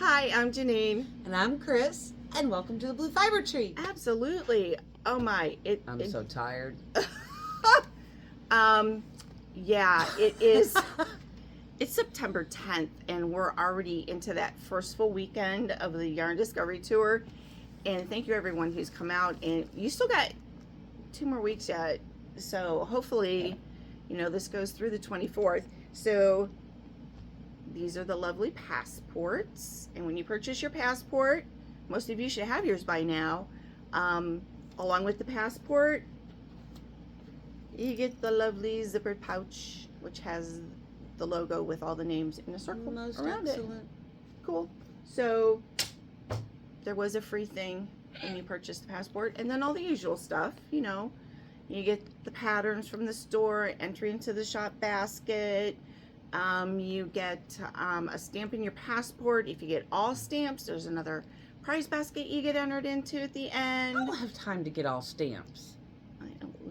Hi, I'm Jeannine. And I'm Kris, and welcome to the Blue Fiber Tree. Absolutely. Oh my, I'm so tired. Yeah, it is. It's September 10th, and we're already into that first full weekend of the Yarn Discovery Tour. And thank you everyone who's come out. And you still got 2 more weeks yet, so hopefully, this goes through the 24th. So these are the lovely passports, and when you purchase your passport, most of you should have yours by now. Along with the passport, you get the lovely zippered pouch, which has the logo with all the names in a circle around it. Cool. So there was a free thing when you purchased the passport, and then all the usual stuff. You get the patterns from the store, entry into the shop basket. You get a stamp in your passport. If you get all stamps, there's another prize basket you get entered into at the end. I don't have time to get all stamps.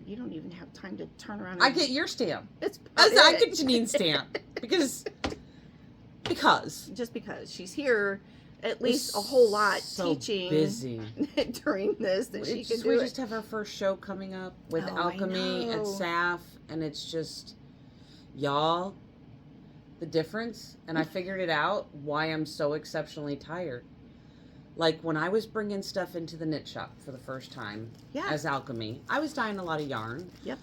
You don't even have time to turn around. I get your stamp. I get Jeannine's stamp because just because she's here at least a whole lot so teaching busy during this that she can do. We just have our first show coming up with alk&me and SAF, and it's just y'all. The difference, and I figured it out why I'm so exceptionally tired. Like when I was bringing stuff into the knit shop for the first time as alk&me, I was dyeing a lot of yarn. Yep.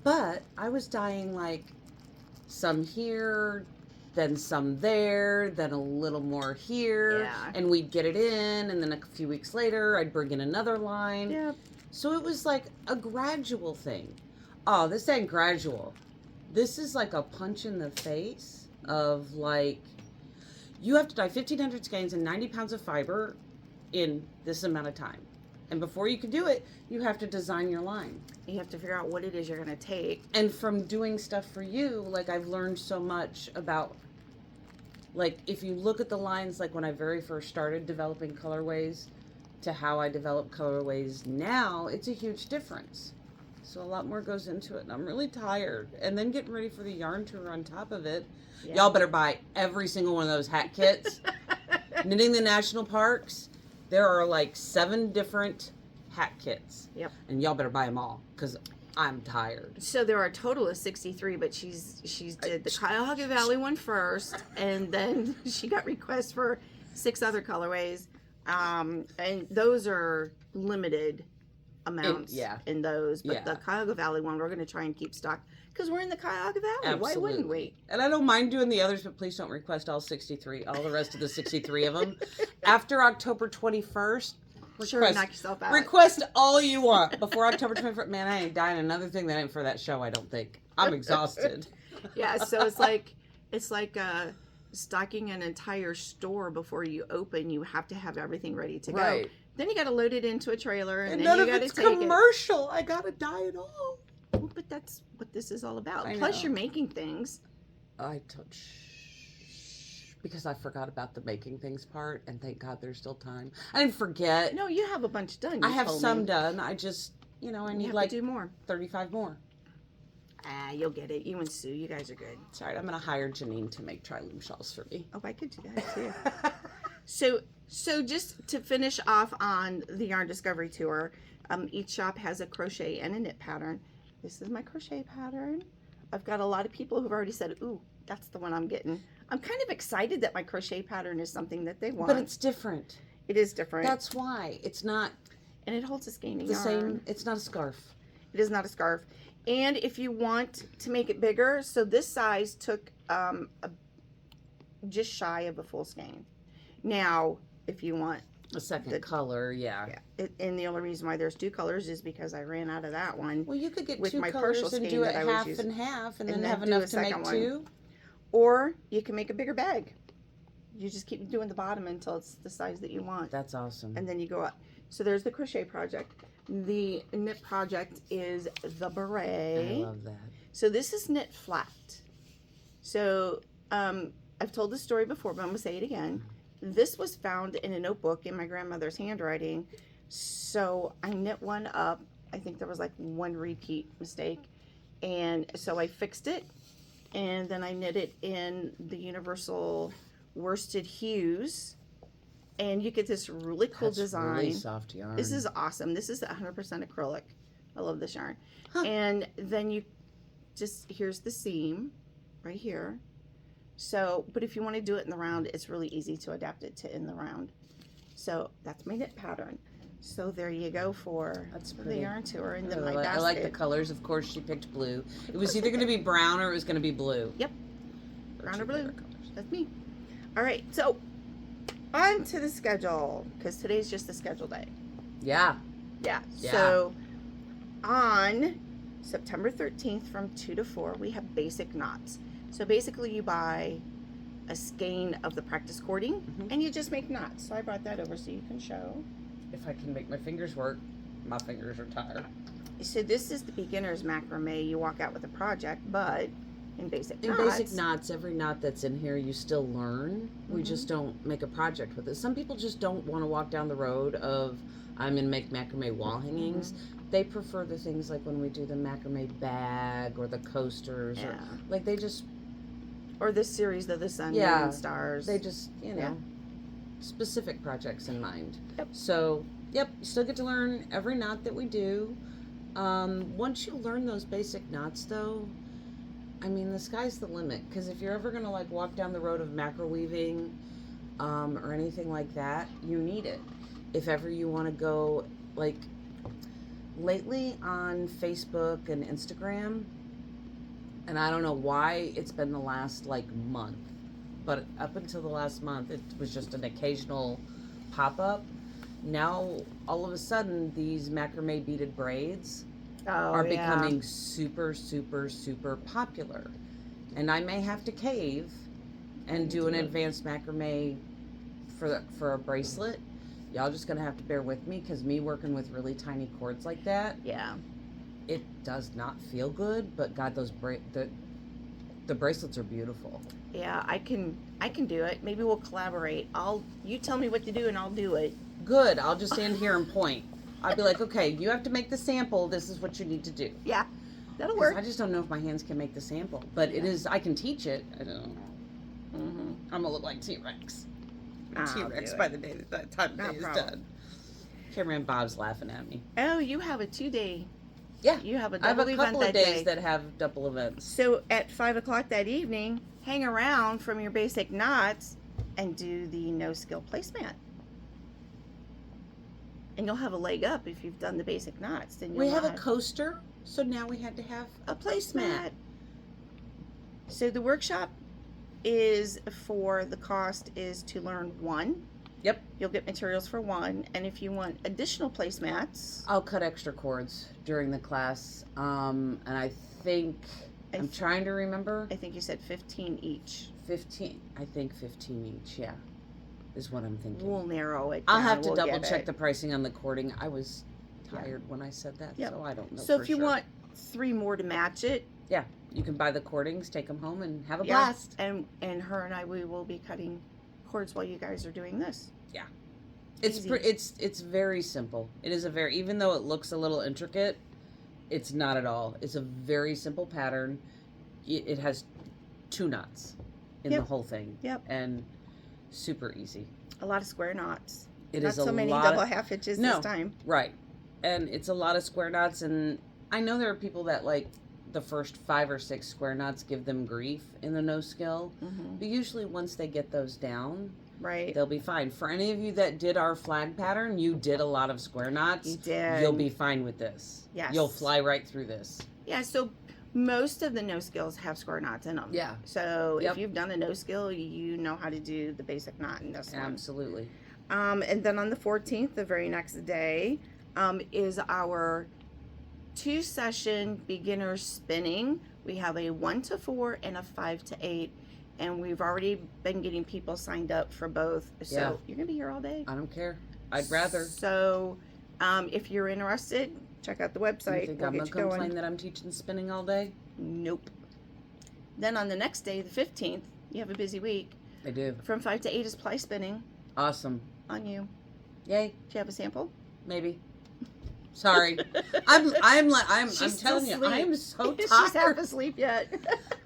But I was dyeing like some here, then some there, then a little more here, and we'd get it in, and then a few weeks later I'd bring in another line. Yep. So it was like a gradual thing. Oh, this ain't gradual. This is like a punch in the face of like, you have to dye 1,500 skeins and 90 pounds of fiber in this amount of time. And before you can do it, you have to design your line. You have to figure out what it is you're going to take. And from doing stuff for you, like I've learned so much about, like if you look at the lines, like when I very first started developing colorways to how I develop colorways now, it's a huge difference. So a lot more goes into it, and I'm really tired. And then getting ready for the yarn tour on top of it. Yeah. Y'all better buy every single one of those hat kits. Knitting the national parks, there are like 7 different hat kits. Yep. And y'all better buy them all, because I'm tired. So there are a total of 63, but she's did the Cuyahoga Valley one first, and then she got requests for 6 other colorways. And those are limited amounts in those, but the Cuyahoga Valley one we're going to try and keep stock because we're in the Cuyahoga Valley. Absolutely. Why wouldn't we? And I don't mind doing the others, but please don't request all 63, all the rest of the 63 of them. After October 21st, knock yourself out. Request all you want before October 21st. Man, I ain't dying another thing that ain't for that show, I don't think. I'm exhausted. Yeah, so it's like stocking an entire store before you open. You have to have everything ready to go. Then you got to load it into a trailer, and then you got to take it. Commercial. I got to dye it all. Well, but that's what this is all about. Plus, you're making things. Because I forgot about the making things part, and thank God there's still time. I didn't forget. No, you have a bunch done. I have some done. I just, I need like do more. 35 more. You'll get it. You and Sue, you guys are good. It's all right. I'm going to hire Jeannine to make tri-loom shawls for me. Oh, I could do that too. So just to finish off on the Yarn Discovery Tour, each shop has a crochet and a knit pattern. This is my crochet pattern. I've got a lot of people who've already said, ooh, that's the one I'm getting. I'm kind of excited that my crochet pattern is something that they want. But it's different. It is different. That's why. It's not... And it holds a skein of the yarn. same. It's not a scarf. It is not a scarf. And if you want to make it bigger, so this size took just shy of a full skein. Now, if you want a second color, and the only reason why there's 2 colors is because I ran out of that one. Well, you could get with 2 my colors and do it half and half, and then have enough to make 2. Or you can make a bigger bag. You just keep doing the bottom until it's the size that you want. That's awesome. And then you go up. So there's the crochet project. The knit project is the beret. I love that. So this is knit flat. So I've told this story before, but I'm going to say it again. This was found in a notebook in my grandmother's handwriting. So I knit one up. I think there was like 1 repeat mistake. And so I fixed it. And then I knit it in the universal worsted hues, and you get this really cool That's design. really soft yarn. This is awesome. This is 100% acrylic. I love this yarn. Huh. And then you just, here's the seam right here. So, but if you want to do it in the round, it's really easy to adapt it to in the round. So that's my knit pattern. So there you go for the yarn tour. And then my basket. I like the colors. Of course, she picked blue. It was either going to be brown or it was going to be blue. Yep. Brown or blue. That's me. All right. So on to the schedule, because today's just the schedule day. Yeah. Yeah. So on September 13th from 2 to 4, we have basic knots. So basically you buy a skein of the practice cording and you just make knots. So I brought that over so you can show. If I can make my fingers work, my fingers are tired. So this is the Beginners Macrame. You walk out with a project, but in basic knots, every knot that's in here, you still learn. We just don't make a project with it. Some people just don't want to walk down the road of, I'm going to make macrame wall hangings. They prefer the things like when we do the macrame bag or the coasters. Or like they just... Or this series of the sun, moon, and stars. They just, you know, specific projects in mind. So, you still get to learn every knot that we do. Once you learn those basic knots, though, I mean, the sky's the limit. Because if you're ever going to, like, walk down the road of macroweaving or anything like that, you need it. If ever you want to go, like, lately on Facebook and Instagram, and I don't know why it's been the last, like, month, but up until the last month, it was just an occasional pop-up. Now, all of a sudden, these macrame beaded braids are becoming super, super, super popular. And I may have to cave and do an advanced macrame for a bracelet. Y'all just gonna have to bear with me, because me working with really tiny cords like that, it does not feel good. But God, those the bracelets are beautiful. Yeah, I can do it. Maybe we'll collaborate. You tell me what to do and I'll do it. Good. I'll just stand here and point. I'll be like, okay, you have to make the sample. This is what you need to do. Yeah, that'll work. I just don't know if my hands can make the sample, but it is. I can teach it. I don't know. I'm gonna look like T-Rex. T-Rex by the day that time day is done. Cameron Bob's laughing at me. Oh, you have a 2-day. Yeah, you have a double I have a event couple that of days day. that have double events. So at 5 o'clock that evening, hang around from your basic knots and do the no-skill placemat. And you'll have a leg up if you've done the basic knots. Then we have a coaster, so now we had to have a placemat. So the workshop is for the cost is to learn 1. Yep. You'll get materials for 1, and if you want additional placemats, I'll cut extra cords during the class. And I think I'm trying to remember. I think you said 15 each. 15. I think 15 each. Yeah, is what I'm thinking. We'll narrow it. I'll have to double check the pricing on the cording. I was tired when I said that, so I don't know. So if you want 3 more to match it, you can buy the cordings, take them home, and have a blast. And her and I, we will be cutting cords while you guys are doing this. Yeah, it's very simple. It is even though it looks a little intricate, it's not at all. It's a very simple pattern. It has 2 knots in the whole thing. And super easy. A lot of square knots. It not is so many double half hitches this time. Right, and it's a lot of square knots. And I know there are people that like the first 5 or 6 square knots give them grief in the no skill, but usually once they get those down, they'll be fine. For any of you that did our flag pattern, you did a lot of square knots. You did. You'll be fine with this. Yes. You'll fly right through this. Yeah, so most of the no skills have square knots in them. Yeah. So if you've done a no skill, you know how to do the basic knot in this one. Absolutely. And then on the 14th, the very next day, is our 2-session beginner spinning. We have a 1 to 4 and a 5 to 8. And we've already been getting people signed up for both. So you're going to be here all day. I don't care. I'd rather. So if you're interested, check out the website. You think I'm going to complain that I'm teaching spinning all day? Nope. Then on the next day, the 15th, you have a busy week. I do. From 5 to 8 is Ply Spinning. Awesome. On you. Yay. Do you have a sample? Maybe. Sorry. I'm telling you, I am so tired. She's half asleep yet.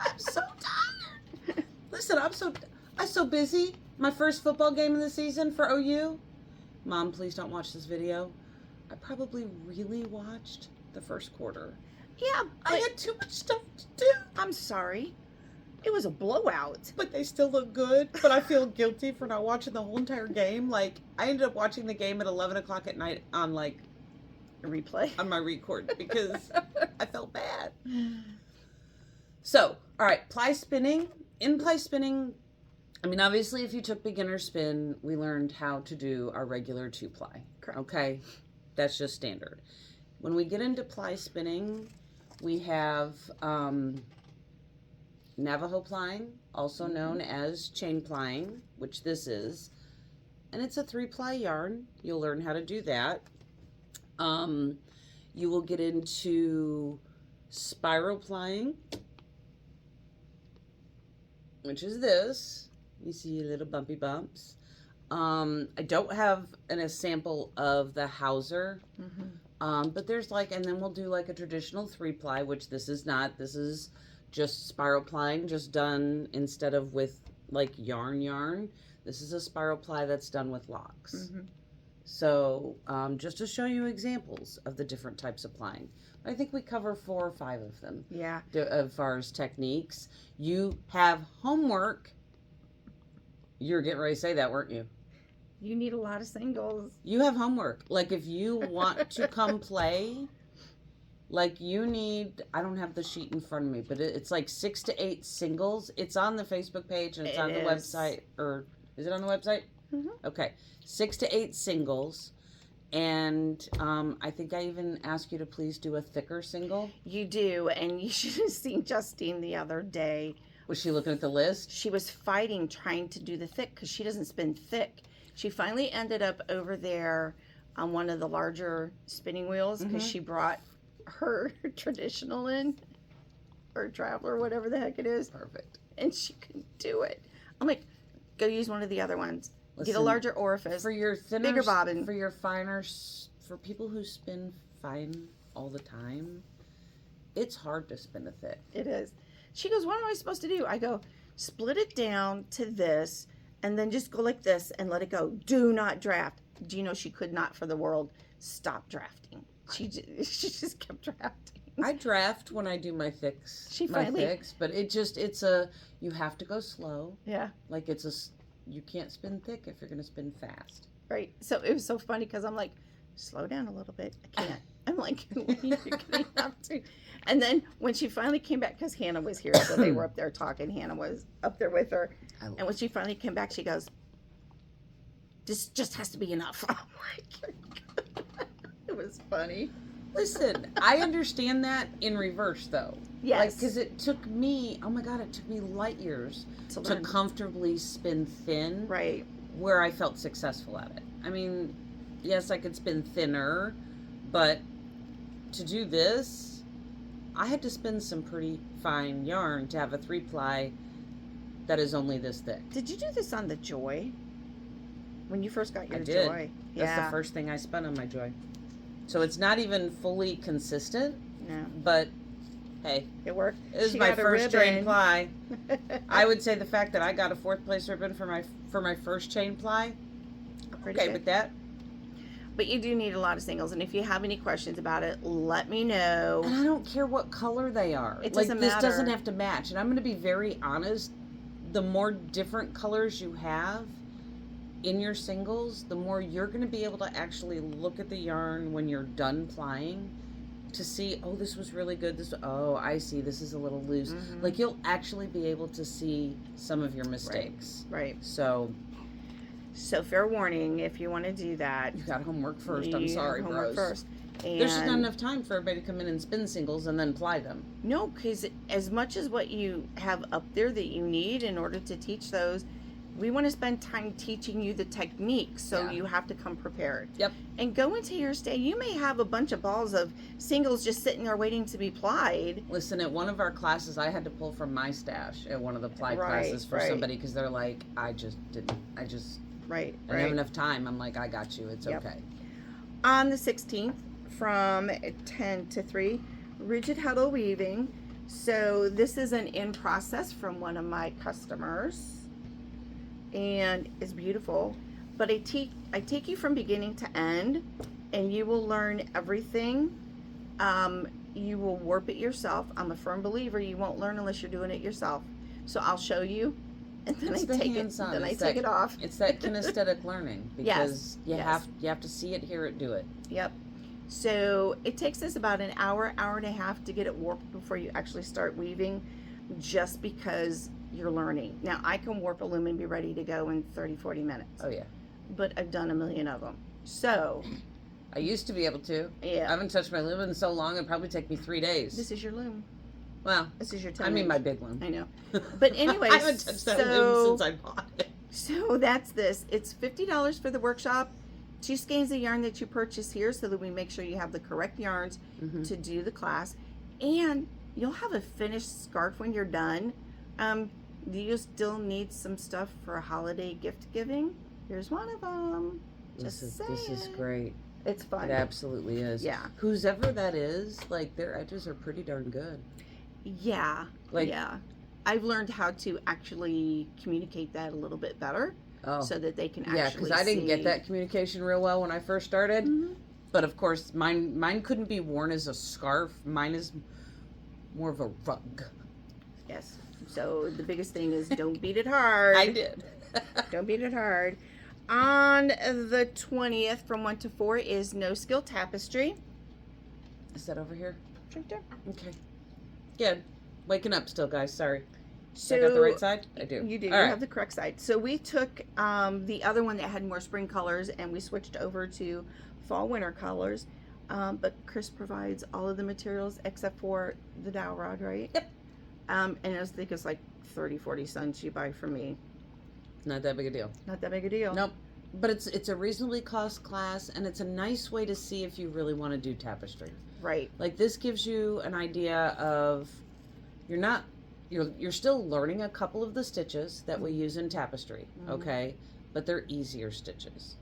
I'm so tired. Listen, I'm so busy. My first football game of the season for OU. Mom, please don't watch this video. I probably really watched the first quarter. Yeah, I had too much stuff to do. I'm sorry. It was a blowout. But they still look good. But I feel guilty for not watching the whole entire game. Like, I ended up watching the game at 11 o'clock at night on, like, A replay. on my record because I felt bad. So, all right, Ply Spinning. In Ply Spinning, I mean, obviously, if you took beginner spin, we learned how to do our regular 2-ply. Correct. Okay? That's just standard. When we get into Ply Spinning, we have Navajo plying, also known as chain plying, which this is. And it's a 3-ply yarn. You'll learn how to do that. You will get into spiral plying, which is this. You see little bumpy bumps. I don't have a sample of the Hauser, but there's like, and then we'll do like a traditional 3-ply, which this is not. This is just spiral plying, just done instead of with like yarn. This is a spiral ply that's done with locks. So just to show you examples of the different types of plying. I think we cover 4 or 5 of them. Yeah. As far as techniques. You have homework. You were getting ready to say that, weren't you? You need a lot of singles. You have homework. Like if you want to come play, like you need, I don't have the sheet in front of me, but it's like 6 to 8 singles. It's on the Facebook page and it's on the website. Or is it on the website? Okay. 6 to 8 singles. And I think I even asked you to please do a thicker single. You do, and you should have seen Justine the other day. Was she looking at the list? She was fighting trying to do the thick because she doesn't spin thick. She finally ended up over there on one of the larger spinning wheels because she brought her traditional in, or traveler, whatever the heck it is. Perfect. And she couldn't do it. I'm like, go use one of the other ones. Listen, get a larger orifice. For your thinner, bigger bobbin. For your finer, for people who spin fine all the time, it's hard to spin a thick. It is. She goes, what am I supposed to do? I go, split it down to this, and then just go like this and let it go. Do not draft. Do you know she could not for the world stop drafting? She just kept drafting. I draft when I do my thicks. But you have to go slow. Yeah. Like you can't spin thick if you're going to spin fast. Right. So it was so funny because I'm like, slow down a little bit. I can't. I'm like, you're going to have to. And then when she finally came back, because Hannah was here, so they were up there talking. Hannah was up there with her. And when she finally came back, she goes, this just has to be enough. I'm like, it was funny. Listen, I understand that in reverse, though. Yes. Like, because it took me, oh my God, it took me light years to comfortably spin thin. Right. Where I felt successful at it. I mean, yes, I could spin thinner, but to do this, I had to spin some pretty fine yarn to have a 3-ply that is only this thick. Did you do this on the Joy? When you first got your I did. Joy? That's the first thing I spun on my Joy. So it's not even fully consistent. No. But hey, it worked. It was my first chain ply. I would say the fact that I got a 4th place ribbon for my first chain ply. Pretty okay good. with that. But you do need a lot of singles, and if you have any questions about it, let me know. And I don't care what color they are. It doesn't this matter. Doesn't have to match. And I'm going to be very honest. The more different colors you have in your singles, the more you're going to be able to actually look at the yarn when you're done plying to see, oh, this was really good. I see, this is a little loose. Like, you'll actually be able to see some of your mistakes. Right. So fair warning, if you want to do that. You got homework first. I'm sorry, homework bros. First. And there's just not enough time for everybody to come in and spin singles and then ply them. No, because as much as what you have up there that you need in order to teach those, we want to spend time teaching you the techniques, so you have to come prepared. Yep. And go into your stay. You may have a bunch of balls of singles just sitting there waiting to be plied. Listen, at one of our classes, I had to pull from my stash at one of the ply classes for somebody because they're like, I didn't have enough time. I'm like, I got you. It's okay. On the 16th, from 10 to 3, Rigid Heddle weaving. So this is an in process from one of my customers. and it's beautiful. But I take you from beginning to end, and you will learn everything. You will warp it yourself. I'm a firm believer you won't learn unless you're doing it yourself. So I'll show you, and then It's I the take it. hands-on. Then I It's take that- it off. It's that kinesthetic learning because Yes. you have to see it, hear it, do it. Yep. So it takes us about an hour, hour and a half to get it warped before you actually start weaving, just because you're learning. Now I can warp a loom and be ready to go in 30, 40 minutes. Oh yeah. But I've done a million of them. So I used to be able to. I yeah, haven't touched my loom in so long, it'd probably take me 3 days. this is your loom. Well, This is your 10 I mean inch. my big loom. I know. But anyways, I haven't touched that loom since I bought it. So that's this. It's $50 for the workshop. 2 skeins of yarn that you purchase here, so that we make sure you have the correct yarns to do the class, and you'll have a finished scarf when you're done. Do you still need some stuff for a holiday gift giving? Here's one of them. This is great. It's fun. It absolutely is. Yeah. Whose ever that is, like their edges are pretty darn good. Yeah. Like yeah. I've learned how to actually communicate that a little bit better, so that they can actually yeah, because I didn't get that communication real well when I first started. Mm-hmm. But of course, mine couldn't be worn as a scarf. Mine is more of a rug. Yes. So the biggest thing is don't beat it hard. I did. Don't beat it hard. On the 20th from 1 to 4 is No-Skill Tapestry. Is that over here? Right there. Okay. Good. Waking up still, guys. Sorry. So I got the right side? I do. You do. All You right. have the correct side. So we took the other one that had more spring colors, and we switched over to fall winter colors. But Kris provides all of the materials except for the dowel rod, right? Yep. And I think it's like 30, 40 cents you buy from me. Not that big a deal. Not that big a deal. Nope. But it's a reasonably cost class, and it's a nice way to see if you really want to do tapestry. Right. Like this gives you an idea of you're still learning a couple of the stitches that we use in tapestry, okay? But they're easier stitches.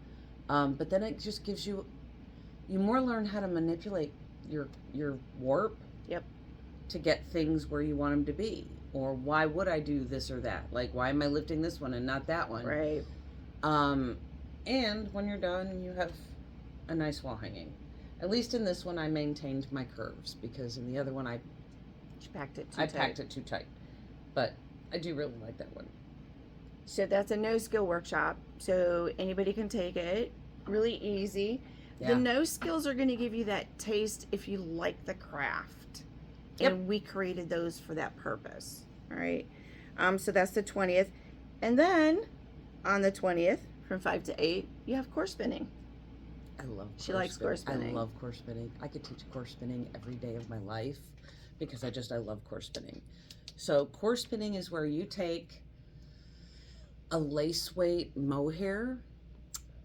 But then it just gives you more learn how to manipulate your warp. Yep. To get things where you want them to be, or why would I do this or that? Like why am I lifting this one and not that one? Right. And when you're done, you have a nice wall hanging. At least in this one, I maintained my curves because in the other one, I packed it too tight. packed it too tight. But I do really like that one. So that's a no-skill workshop. So anybody can take it. Really easy. Yeah. The no skills are going to give you that taste if you like the craft. Yep. And we created those for that purpose. All right. So that's the 20th. And then on the 20th from 5 to 8, you have core spinning. I love She likes core spinning. I love core spinning. I could teach core spinning every day of my life because I love core spinning. So core spinning is where you take a lace weight mohair,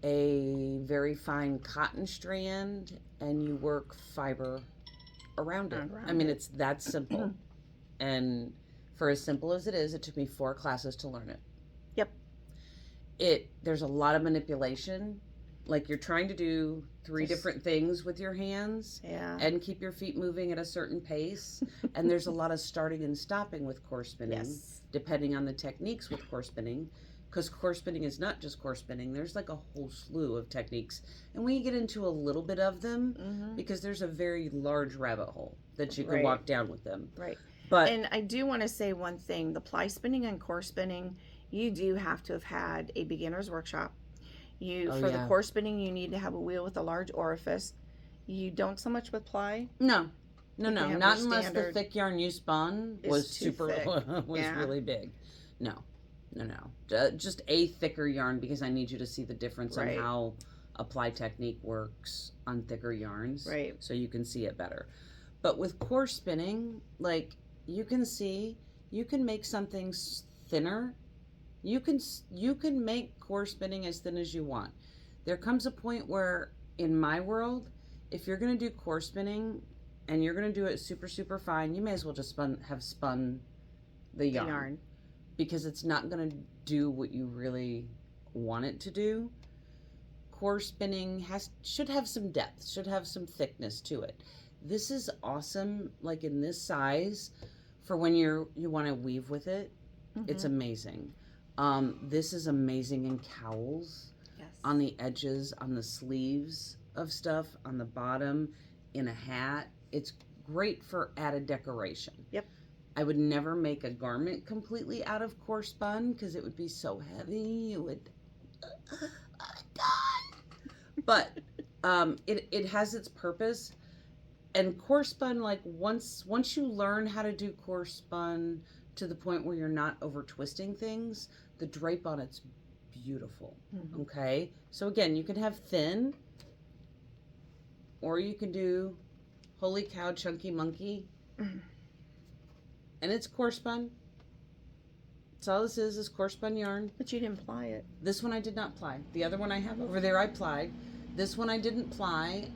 a very fine cotton strand, and you work fiber around it. I mean, it's that simple. And for as simple as it is, it took me 4 classes to learn it. Yep. There's a lot of manipulation. Like you're trying to do 3 different things with your hands, and keep your feet moving at a certain pace. And there's a lot of starting and stopping with core spinning, depending on the techniques with core spinning. Because core spinning is not just core spinning. There's like a whole slew of techniques. And we get into a little bit of them because there's a very large rabbit hole that you can walk down with them. Right. But And I do want to say one thing. The ply spinning and core spinning, you do have to have had a beginner's workshop. For the core spinning, you need to have a wheel with a large orifice. You don't so much with ply. No. have Not your unless the standard thick yarn you spun is was too super, thick. was really big. No. Just a thicker yarn because I need you to see the difference on how a ply technique works on thicker yarns. Right. So you can see it better. But with core spinning, like you can see, you can make something thinner. You can make core spinning as thin as you want. There comes a point where, in my world, if you're going to do core spinning and you're going to do it super, super fine, you may as well just have spun the yarn. Because it's not going to do what you really want it to do. Core spinning should have some depth, should have some thickness to it. This is awesome, like in this size, for when you want to weave with it. It's amazing. This is amazing in cowls, Yes. on the edges, on the sleeves of stuff, on the bottom, in a hat. It's great for added decoration. Yep. I would never make a garment completely out of core spun because it would be so heavy. It would but it has its purpose. And core spun, like once you learn how to do core spun to the point where you're not over twisting things, the drape on it's beautiful. Mm-hmm. Okay, so again, you can have thin, or you can do holy cow chunky monkey, and it's core spun. That's all this is core spun yarn. But you didn't ply it. This one I did not ply. The other one I have over there I plied. This one I didn't ply.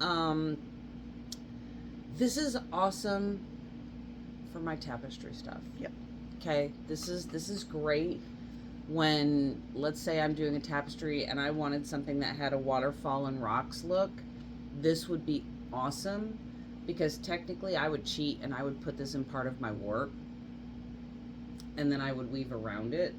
This is awesome for my tapestry stuff. Yep. Okay, this is great when, let's say I'm doing a tapestry and I wanted something that had a waterfall and rocks look. This would be awesome because technically I would cheat and I would put this in part of my work and then I would weave around it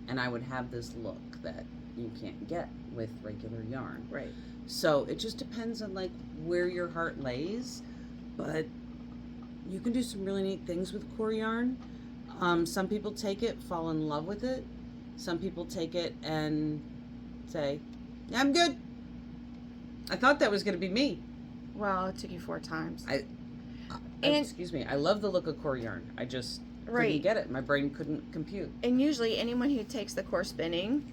and I would have this look that you can't get with regular yarn. Right. So it just depends on like where your heart lays, but you can do some really neat things with core yarn. Some people take it, fall in love with it. Some people take it and say, I'm good. I thought that was going to be me. Well, it took you 4 times. Excuse me. I love the look of core yarn. I just couldn't get it. My brain couldn't compute. And usually anyone who takes the core spinning,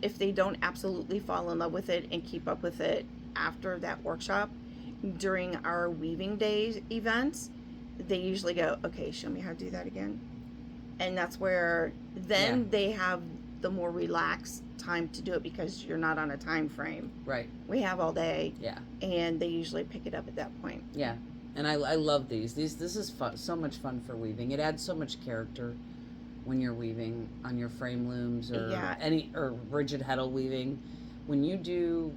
if they don't absolutely fall in love with it and keep up with it after that workshop, during our weaving days events, they usually go, okay, show me how to do that again. And that's where then they have the more relaxed time to do it because you're not on a time frame. Right. We have all day. Yeah. And they usually pick it up at that point. Yeah. And I love these. This is fun, so much fun for weaving. It adds so much character when you're weaving on your frame looms or rigid heddle weaving. When you do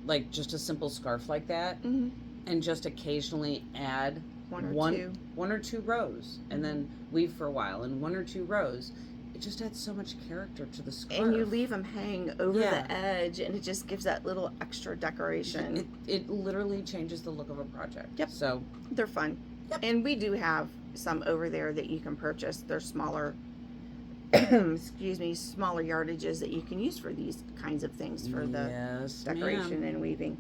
like just a simple scarf like that, and just occasionally add one or two rows, and then weave for a while and 1 or 2 rows, it just adds so much character to the scarf. And you leave them hang over the edge, and it just gives that little extra decoration. It literally changes the look of a project. Yep. So they're fun. Yep. And we do have some over there that you can purchase. They're smaller, smaller yardages that you can use for these kinds of things for the decoration and weaving.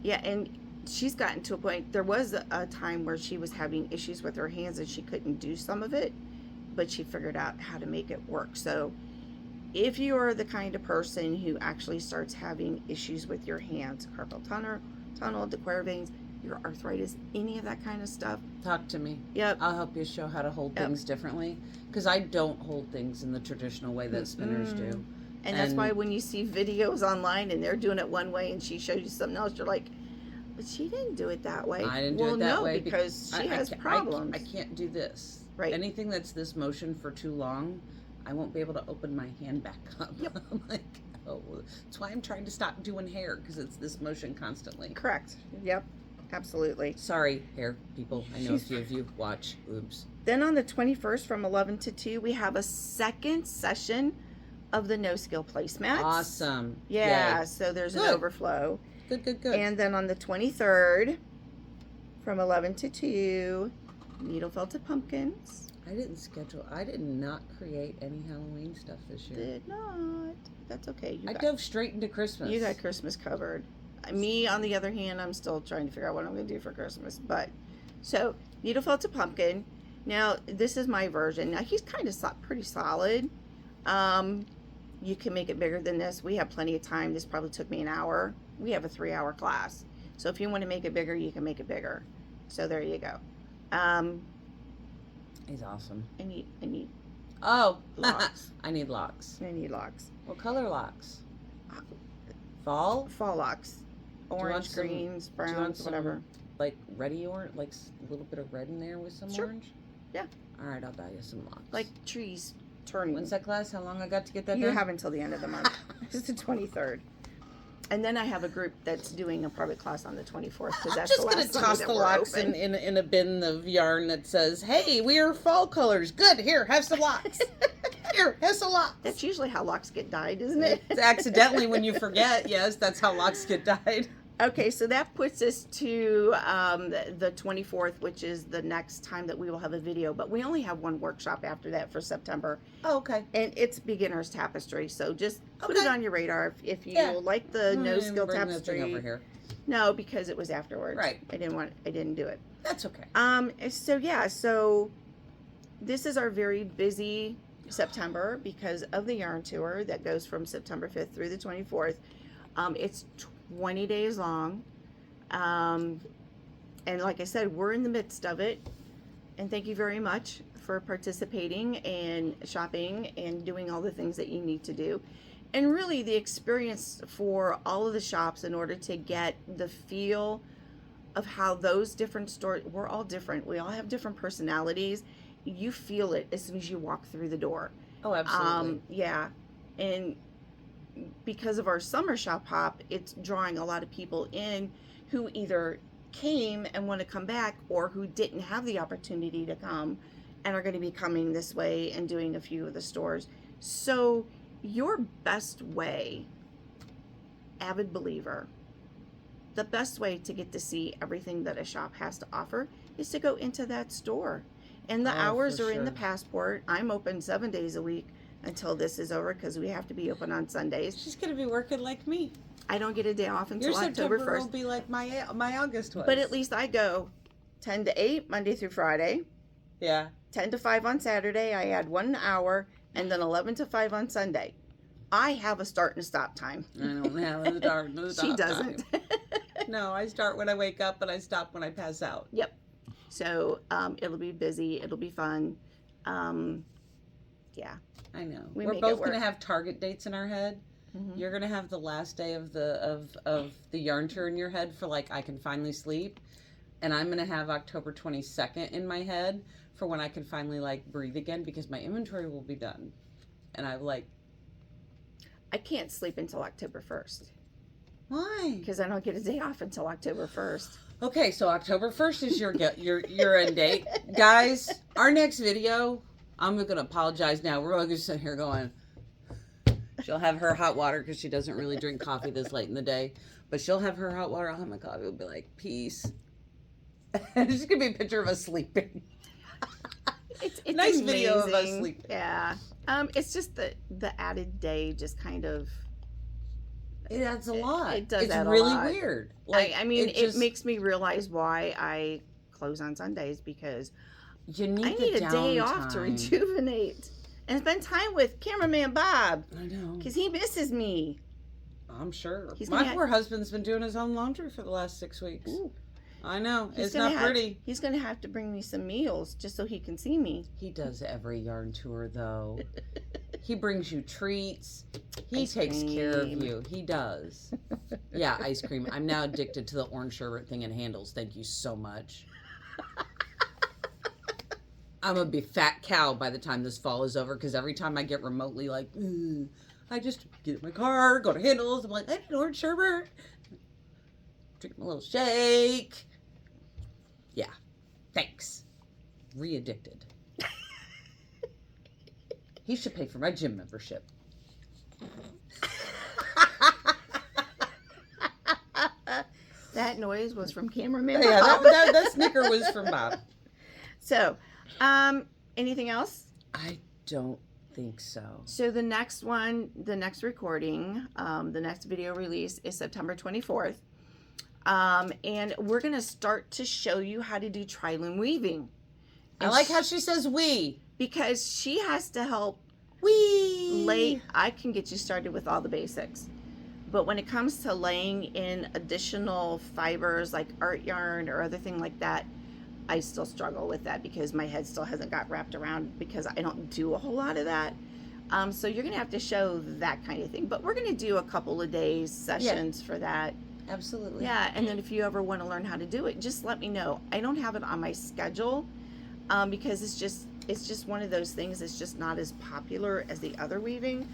Yeah, and she's gotten to a point, there was a time where she was having issues with her hands and she couldn't do some of it, but she figured out how to make it work. So if you are the kind of person who actually starts having issues with your hands, carpal tunnel, de Quervain veins, your arthritis, any of that kind of stuff, talk to me. Yep. I'll help you show how to hold things differently, because I don't hold things in the traditional way that spinners do. And that's why when you see videos online and they're doing it one way and she shows you something else, you're like, but she didn't do it that way. I didn't do it that way because she has problems. I can't do this. Right. Anything that's this motion for too long, I won't be able to open my hand back up. Yep. I'm like, oh, that's why I'm trying to stop doing hair, because it's this motion constantly. Correct. Yep. Absolutely. Sorry, hair people. I know a few of you watch. Oops. Then on the 21st from 11 to 2, we have a second session of the No-Skill Placemats. Awesome. Yeah, Yay. so there's an overflow. Good. And then on the 23rd from 11 to 2, needle felted pumpkins. I did not create any Halloween stuff this year. Did not. That's okay. I dove straight into Christmas. You got Christmas covered. Me, on the other hand, I'm still trying to figure out what I'm going to do for Christmas. But, so, needle felted pumpkin. Now, this is my version. Now, he's kind of pretty solid. You can make it bigger than this. We have plenty of time. This probably took me an hour. We have a 3-hour class. So if you want to make it bigger, you can make it bigger. So there you go. He's awesome. I need locks. I need locks. I need locks. What color locks? Fall locks. Orange, greens, browns, whatever. Like ready orange, like a little bit of red in there with some orange? Yeah. All right, I'll buy you some locks. Like trees turning. When's that class? How long I got to get that You done? have until the end of the month. It's the 23rd. And then I have a group that's doing a private class on the 24th because that's the last I'm just going to toss the locks in a bin of yarn that says, hey, we are fall colors. Good, here, have some locks. Here, here's some locks. That's usually how locks get dyed, isn't it? It's accidentally when you forget. Yes, that's how locks get dyed. Okay, so that puts us to the 24th, which is the next time that we will have a video. But we only have one workshop after that for September. Oh, okay. And it's Beginners Tapestry. So just put it on your radar if you like the No-Skill Tapestry. Over here. No, because it was afterwards. Right. I didn't do it. That's okay. So this is our very busy September because of the yarn tour that goes from September 5th through the 24th. It's 20 days long. And like I said, we're in the midst of it. And thank you very much for participating and shopping and doing all the things that you need to do. And really the experience for all of the shops in order to get the feel of how those different stores, we're all different. We all have different personalities. You feel it as soon as you walk through the door. Oh, absolutely. Yeah. And because of our summer shop hop, it's drawing a lot of people in who either came and want to come back or who didn't have the opportunity to come and are going to be coming this way and doing a few of the stores. So your best way, avid believer, the best way to get to see everything that a shop has to offer is to go into that store. And the hours are in the passport. I'm open 7 days a week until this is over because we have to be open on Sundays. She's going to be working like me. I don't get a day off until Your October September 1st. will be like my August was. But at least I go 10 to 8 Monday through Friday. Yeah. 10 to 5 on Saturday. I add 1 hour and then 11 to 5 on Sunday. I have a start and stop time. I don't have a start and stop She doesn't. No, I start when I wake up and I stop when I pass out. Yep. So it'll be busy. It'll be fun. Yeah. I know. We We're make both it work. going to have target dates in our head. Mm-hmm. You're going to have the last day of the yarn tour in your head for like I can finally sleep. And I'm going to have October 22nd in my head for when I can finally like breathe again because my inventory will be done. And I can't sleep until October 1st. Why? Because I don't get a day off until October 1st. Okay, so October 1st is your end date. Guys, our next video, I'm going to apologize now. We're all going to sit here going, she'll have her hot water because she doesn't really drink coffee this late in the day. But she'll have her hot water. I'll have my coffee. We'll be like, peace. It's just going to be a picture of us sleeping. It's nice amazing. video of us sleeping. Yeah. It's just the added day just kind of... It adds a lot. It does it's add a really lot. weird. Like I mean, it makes me realize why I close on Sundays because I need a day off to rejuvenate and spend time with cameraman Bob. I know. Because he misses me. I'm sure. He's My poor husband's been doing his own laundry for the last 6 weeks. Ooh. I know. It's not pretty. He's going to have to bring me some meals just so he can see me. He does every yarn tour, though. He brings you treats. He takes care of you. He does. Yeah, ice cream. I'm now addicted to the orange sherbet thing and handles. Thank you so much. I'm going to be a fat cow by the time this fall is over because every time I get remotely like, I just get in my car, go to Handles. I'm like, I need orange sherbet. Drink my little shake. Yeah. Thanks. Re-addicted. He should pay for my gym membership. That noise was from cameraman Yeah, Bob. that snicker was from Bob. So, anything else? I don't think so. So the next one, the next recording, the next video release is September 24th. And we're going to start to show you how to do tri-loom weaving. I like how she says we. Because she has to help We. I can get you started with all the basics. But when it comes to laying in additional fibers like art yarn or other thing like that, I still struggle with that because my head still hasn't got wrapped around because I don't do a whole lot of that. So you're going to have to show that kind of thing. But we're going to do a couple of days sessions for that. Absolutely. Yeah, and then if you ever want to learn how to do it, just let me know. I don't have it on my schedule because it's just one of those things that's just not as popular as the other weaving.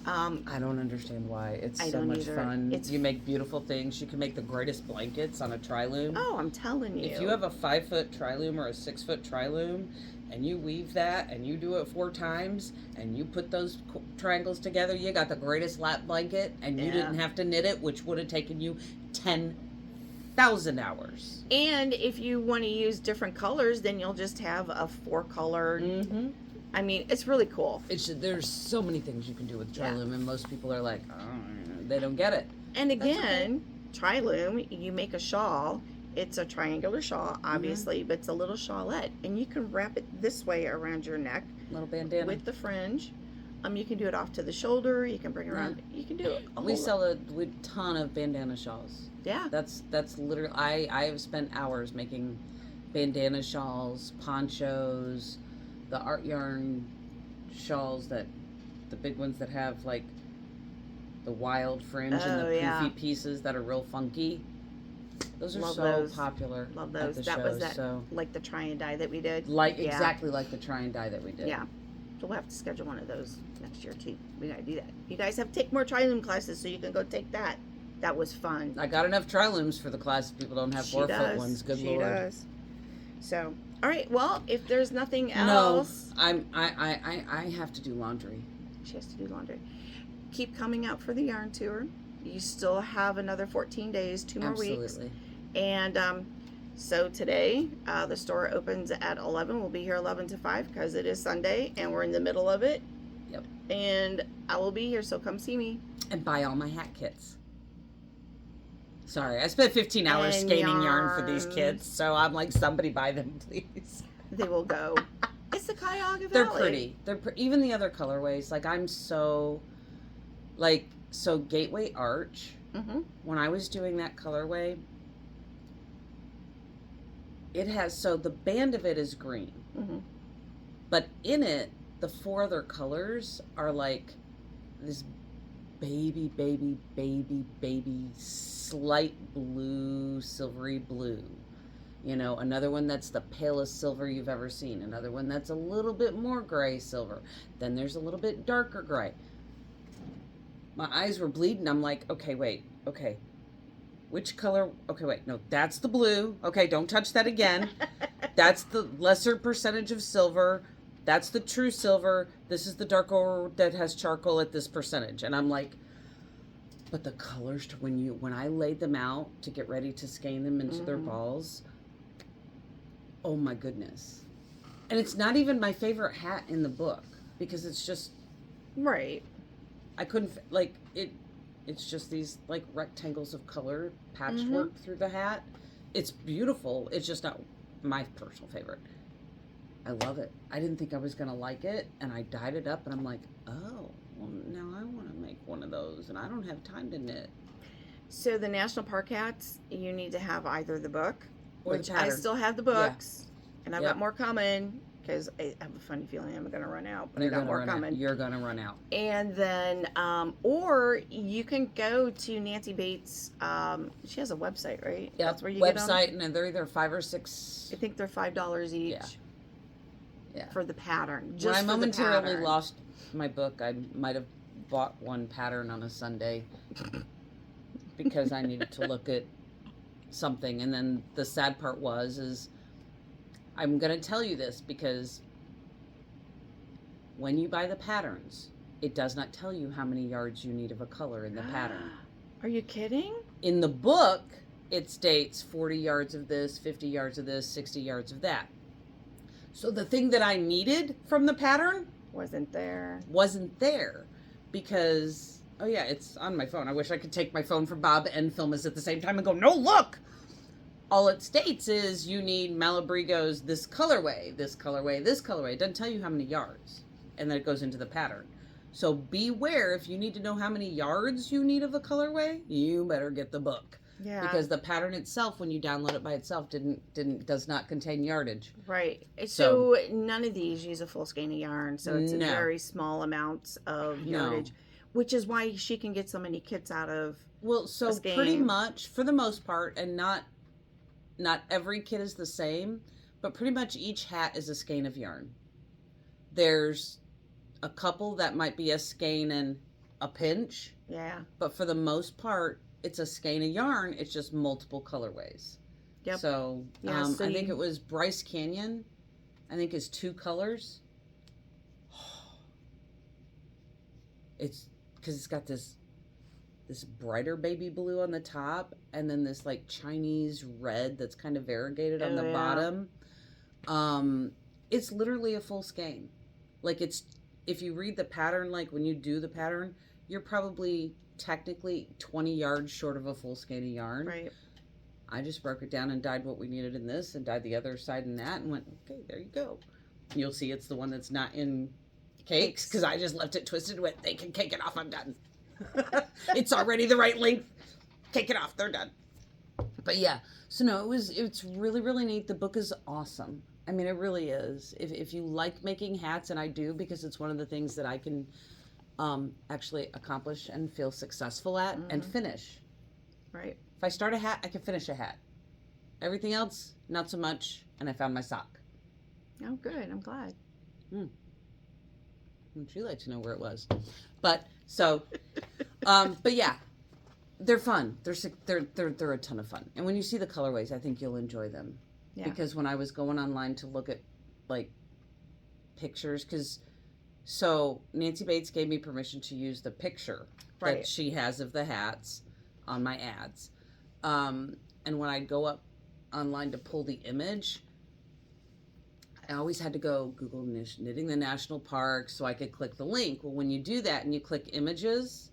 I don't understand why. It's I so don't much either. fun. You make beautiful things. You can make the greatest blankets on a tri-loom. Oh, I'm telling you. If you have a 5-foot tri-loom or a 6-foot tri-loom, and you weave that, and you do it 4 times, and you put those triangles together, you got the greatest lap blanket, and you didn't have to knit it, which would have taken you 10,000 hours. And if you want to use different colors, then you'll just have a 4-color. Mm-hmm. I mean, it's really cool. There's so many things you can do with Triloom, and most people are like, oh, they don't get it. And again, Triloom, you make a shawl. It's a triangular shawl, obviously, but it's a little shawlette, and you can wrap it this way around your neck, little bandana with the fringe. You can do it off to the shoulder. You can bring it around. You can do it. We sell a ton of bandana shawls. Yeah, that's literally. I have spent hours making bandana shawls, ponchos, the art yarn shawls, that the big ones that have like the wild fringe and the poofy pieces that are real funky. Those are so popular. Love those. At the that shows, was that, like the try and dye that we did. Exactly like the try and dye that we did. Yeah. So we'll have to schedule one of those next year too. We gotta do that. You guys have to take more Triloom classes, so you can go take that. That was fun. I got enough Trilooms for the class if people don't have 4-foot ones. Good Lord. She does. So, all right. Well, if there's nothing else, I have to do laundry. She has to do laundry. Keep coming out for the yarn tour. You still have another 14 days, 2 more weeks. And so today, the store opens at 11. We'll be here 11 to 5 because it is Sunday and we're in the middle of it. Yep. And I will be here, so come see me. And buy all my hat kits. Sorry, I spent 15 hours skeins yarn for these kids, so I'm like, somebody buy them, please. They will go. It's the Cuyahoga Valley. They're pretty. Even the other colorways. Like, I'm so... So Gateway Arch, when I was doing that colorway, it has, so the band of it is green, but in it, the 4 other colors are like this baby, slight blue, silvery blue. You know, another one that's the palest silver you've ever seen. Another one that's a little bit more gray silver. Then there's a little bit darker gray. My eyes were bleeding. I'm like, okay, wait. Okay. Which color? Okay, wait. No, that's the blue. Okay, don't touch that again. That's the lesser percentage of silver. That's the true silver. This is the darker that has charcoal at this percentage. And I'm like, but the colors, when I laid them out to get ready to skein them into their balls, oh my goodness. And it's not even my favorite hat in the book because it's just... Right. I couldn't, like, it's just these, like, rectangles of color patchwork through the hat. It's beautiful. It's just not my personal favorite. I love it. I didn't think I was going to like it, and I dyed it up, and I'm like, oh, well, now I want to make one of those, and I don't have time to knit. So the National Park hats, you need to have either the book, or which the pattern. I still have the books, and I've got more coming. Because I have a funny feeling I'm going to run out, but I got more coming. You're going to run out. And then, or you can go to Nancy Bates. She has a website, right? Yeah, that's where you get them. Website, and they're either $5 or $6. I think they're $5 each. Yeah. For the pattern. When I momentarily lost my book, I might have bought one pattern on a Sunday because I needed to look at something. And then the sad part is I'm going to tell you this because when you buy the patterns, it does not tell you how many yards you need of a color in the pattern. Are you kidding? In the book, it states 40 yards of this, 50 yards of this, 60 yards of that. So the thing that I needed from the pattern wasn't there because, oh yeah, it's on my phone. I wish I could take my phone from Bob and film us at the same time and go, no, look! All it states is you need Malabrigo's this colorway, this colorway, this colorway. It doesn't tell you how many yards. And then it goes into the pattern. So beware, if you need to know how many yards you need of a colorway, you better get the book. Yeah. Because the pattern itself, when you download it by itself, does not contain yardage. Right. So none of these use a full skein of yarn. So it's a very small amounts of yardage. Which is why she can get so many kits out of so pretty much, for the most part, and not every kit is the same, but pretty much each hat is a skein of yarn. There's a couple that might be a skein and a pinch. Yeah. But for the most part, it's a skein of yarn. It's just multiple colorways. Yep. So, I think it was Bryce Canyon I think is 2 colors. It's because it's got this brighter baby blue on the top, and then this like Chinese red that's kind of variegated on the bottom. It's literally a full skein. Like, it's, if you read the pattern, like when you do the pattern, you're probably technically 20 yards short of a full skein of yarn. Right. I just broke it down and dyed what we needed in this and dyed the other side in that and went, okay, there you go. You'll see it's the one that's not in cakes because I just left it twisted and went, they can cake it off, I'm done. It's already the right length. Cake it off, they're done. But yeah, so no, it's really, really neat. The book is awesome. I mean, it really is. If you like making hats, and I do, because it's one of the things that I can actually accomplish and feel successful at and finish. Right. If I start a hat, I can finish a hat. Everything else, not so much. And I found my sock. Oh, good. I'm glad. Would you like to know where it was? But so, but yeah, they're fun. They're a ton of fun. And when you see the colorways, I think you'll enjoy them. Yeah. Because when I was going online to look at like pictures, so Nancy Bates gave me permission to use the picture that she has of the hats on my ads. And when I go up online to pull the image, I always had to go Google knitting the national park so I could click the link. Well, when you do that and you click images,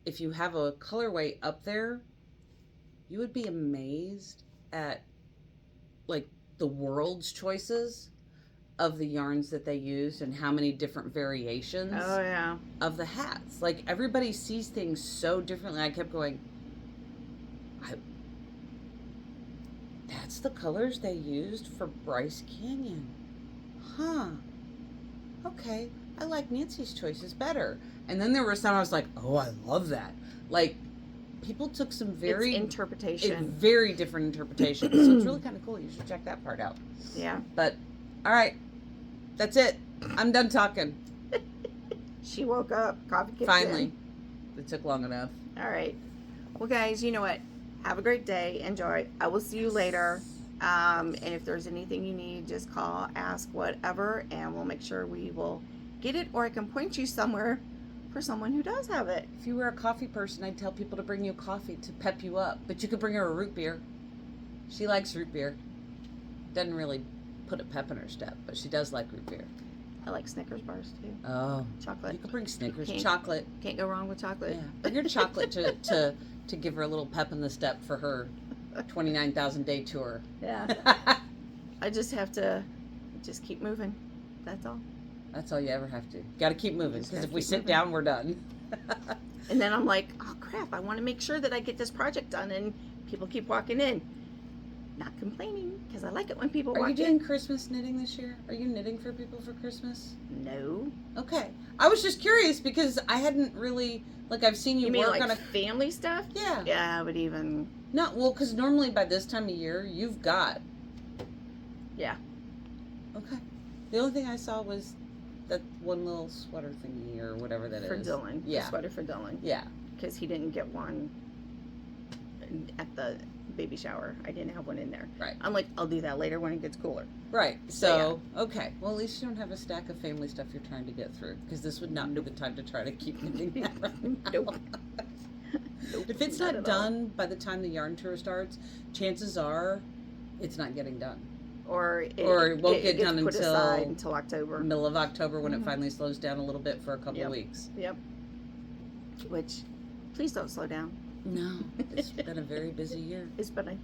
if you have a colorway up there, you would be amazed at like the world's choices of the yarns that they use and how many different variations of the hats. Like, everybody sees things so differently. I kept going, that's the colors they used for Bryce Canyon. Huh. Okay. I like Nancy's choices better. And then there were some I was like, oh, I love that. Like, people took some very very different interpretations. So it's really kind of cool. You should check that part out. Yeah. But all right, that's it. I'm done talking. She woke up. Coffee kicked Finally. in. It took long enough. All right. Well, guys, you know what? Have a great day. Enjoy. I will see you later. And if there's anything you need, just call, ask, whatever, and we'll make sure we will get it, or I can point you somewhere for someone who does have it. If you were a coffee person, I'd tell people to bring you coffee to pep you up. But you could bring her a root beer. She likes root beer. Doesn't really put a pep in her step, but she does like root beer. I like Snickers bars too. Oh. Chocolate. You could bring Snickers. Chocolate. Can't go wrong with chocolate. Yeah. Bring her chocolate to give her a little pep in the step for her 29,000 day tour. Yeah. I just have to just keep moving. That's all. That's all you ever have to. Got to keep moving, because if we sit down, we're done. And then I'm like, oh crap, I want to make sure that I get this project done, and people keep walking in. Not complaining, because I like it when people walk in. Are you doing Christmas knitting this year? Are you knitting for people for Christmas? No. Okay. I was just curious, because I hadn't really, like, I've seen you work like on a family stuff? Yeah. Yeah, but even... Not, well, because normally by this time of year, you've got... Yeah. Okay. The only thing I saw was that one little sweater thingy or whatever that for is. For Dylan. Yeah. The sweater for Dylan. Yeah. Because he didn't get one at the baby shower. I didn't have one in there. Right. I'm like, I'll do that later when it gets cooler. Right. So, yeah. Okay. Well, at least you don't have a stack of family stuff you're trying to get through, because this would not be the time to try to keep knitting that right now. Nope. If it's not done by the time the yarn tour starts, chances are it's not getting done. Or it won't get done until October. Middle of October, when it finally slows down a little bit for a couple of weeks. Yep. Which, please don't slow down. No, it's been a very busy year. It's been a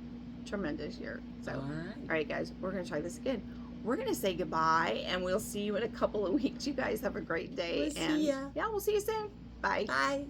tremendous year. So, all right, guys, we're going to try this again. We're going to say goodbye, and we'll see you in a couple of weeks. You guys have a great day. We'll see ya. Yeah, we'll see you soon. Bye. Bye.